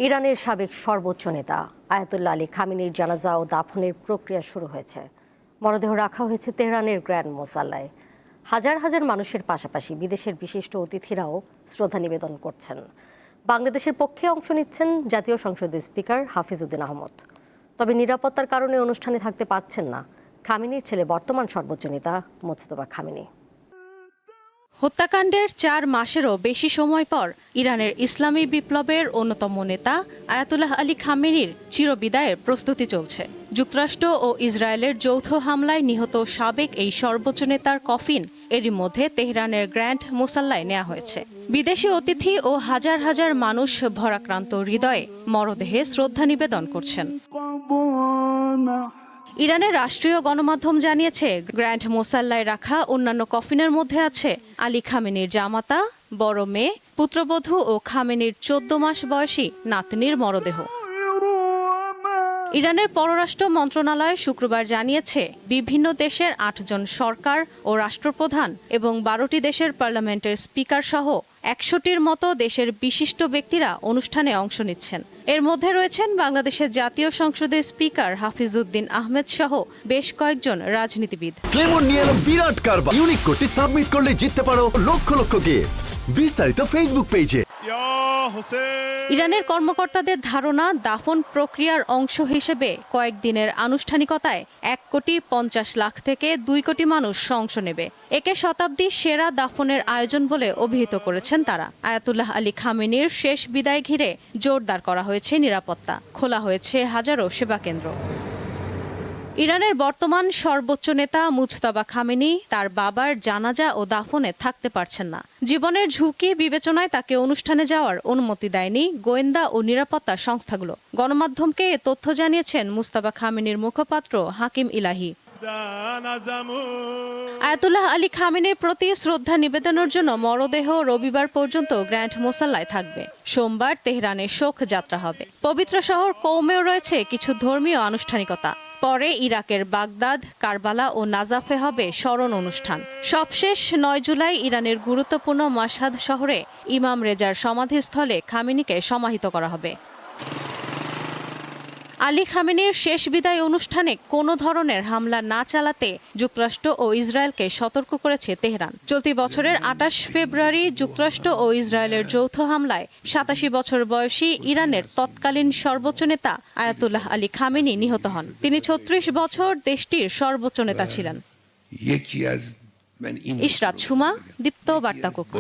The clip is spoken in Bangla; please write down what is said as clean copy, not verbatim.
ইরানের সাবেক সর্বোচ্চ নেতা আয়াতুল্লাহ আলী খামেনির জানাজা ও দাফনের প্রক্রিয়া শুরু হয়েছে। মরদেহ রাখা হয়েছে তেহরানের গ্র্যান্ড মোসাল্লায়। হাজার হাজার মানুষের পাশাপাশি বিদেশের বিশিষ্ট অতিথিরাও শ্রদ্ধা নিবেদন করছেন। বাংলাদেশের পক্ষে অংশ নিচ্ছেন জাতীয় সংসদের স্পিকার হাফিজ উদ্দিন আহমদ। তবে নিরাপত্তার কারণে অনুষ্ঠানে থাকতে পারছেন না খামেনির ছেলে বর্তমান সর্বোচ্চ নেতা মোজতবা খামেনি। হত্যাকাণ্ডের 4 মাসেরও বেশি সময় পর ইরানের ইসলামী বিপ্লবের অন্যতম নেতা আয়াতুল্লাহ আলী খামেনির চিরবিদায়ের প্রস্তুতি চলছে। যুক্তরাষ্ট্র ও ইসরায়েলের যৌথ হামলায় নিহত সাবেক এই সর্বোচ্চ নেতার কফিন এরই মধ্যে তেহরানের গ্র্যান্ড মোসাল্লায় নেওয়া হয়েছে। বিদেশি অতিথি ও হাজার হাজার মানুষ ভরাক্রান্ত হৃদয়ে মরদেহে শ্রদ্ধা নিবেদন করছেন। ইরানের রাষ্ট্রীয় গণমাধ্যম জানিয়েছে, গ্র্যান্ড মোসাল্লায় রাখা অন্যান্য কফিনের মধ্যে আছে আলী খামেনির জামাতা, বড় মেয়ে, পুত্রবধূ ও খামেনির 14 মাস বয়সী নাতনির মরদেহ। ইরানের পররাষ্ট্র মন্ত্রণালয় শুক্রবার জানিয়েছে, বিভিন্ন দেশের 8 জন সরকার ও রাষ্ট্রপ্রধান এবং 12টি দেশের পার্লামেন্টের স্পিকার সহ 100টির মতো দেশের বিশিষ্ট ব্যক্তিরা অনুষ্ঠানে অংশ নিচ্ছেন। এর মধ্যে রয়েছেন বাংলাদেশের জাতীয় সংসদের স্পিকার হাফিজ উদ্দিন আহমেদ সহ বেশ কয়েকজন রাজনীতিবিদ। ক্লেমন নিয়ে এলো বিরাট কারবার। ইউনিক কোডটি সাবমিট করলে জিততে পারো লক্ষ লক্ষ গিফট। বিস্তারিত ফেসবুক পেজে। ইরানের কর্মকর্তাদের ধারণা, দাফন প্রক্রিয়ার অংশ হিসেবে কয়েকদিনের আনুষ্ঠানিকতায় 1,50,00,000 থেকে 2 কোটি মানুষ অংশ নেবে। একে শতাব্দীর সেরা দাফনের আয়োজন বলে অভিহিত করেছেন তারা। আয়াতুল্লাহ আলী খামেনির শেষ বিদায় ঘিরে জোরদার করা হয়েছে নিরাপত্তা, খোলা হয়েছে হাজারো সেবা কেন্দ্র। ইরানের বর্তমান সর্বোচ্চ নেতা মুজতবা খামেনি তার বাবার জানাজা ও দাফনে থাকতে পারছেন না। জীবনের ঝুঁকি বিবেচনায় তাকে অনুষ্ঠানে যাওয়ার অনুমতি দেয়নি গোয়েন্দা ও নিরাপত্তা সংস্থাগুলো। গণমাধ্যমকে এ তথ্য জানিয়েছেন মুজতবা খামেনির মুখপাত্র হাকিম ইলাহি। আয়াতুল্লাহ আলী খামেনির প্রতি শ্রদ্ধা নিবেদনের জন্য মরদেহ রবিবার পর্যন্ত গ্র্যান্ড মোসাল্লায় থাকবে। সোমবার তেহরানে শোক যাত্রা হবে। পবিত্র শহর কৌমেও রয়েছে কিছু ধর্মীয় আনুষ্ঠানিকতা। পরে ইরাকের বাগদাদ, কারবালা ও নাজাফে হবে স্মরণ অনুষ্ঠান। সবশেষ 9 জুলাই ইরানের গুরুত্বপূর্ণ মাশহাদ শহরে ইমাম রেজার সমাধিস্থলে খামেনিকে সমাহিত করা হবে। আলী খামেনির শেষ বিদায় অনুষ্ঠানে কোনো ধরনের হামলা না চালাতে যুক্তরাষ্ট্র ও ইসরায়েলকে সতর্ক করেছে তেহরান। চলতি বছরের 28 ফেব্রুয়ারি যুক্তরাষ্ট্র ও ইসরায়েলের যৌথ হামলায় 87 বছর বয়সী ইরানের তৎকালীন সর্বোচ্চ নেতা আয়াতুল্লাহ আলী খামেনি নিহত হন। তিনি 36 বছর দেশটির সর্বোচ্চ নেতা ছিলেন। ইশরাত সুমা, দীপ্ত বার্তা কক্ষ।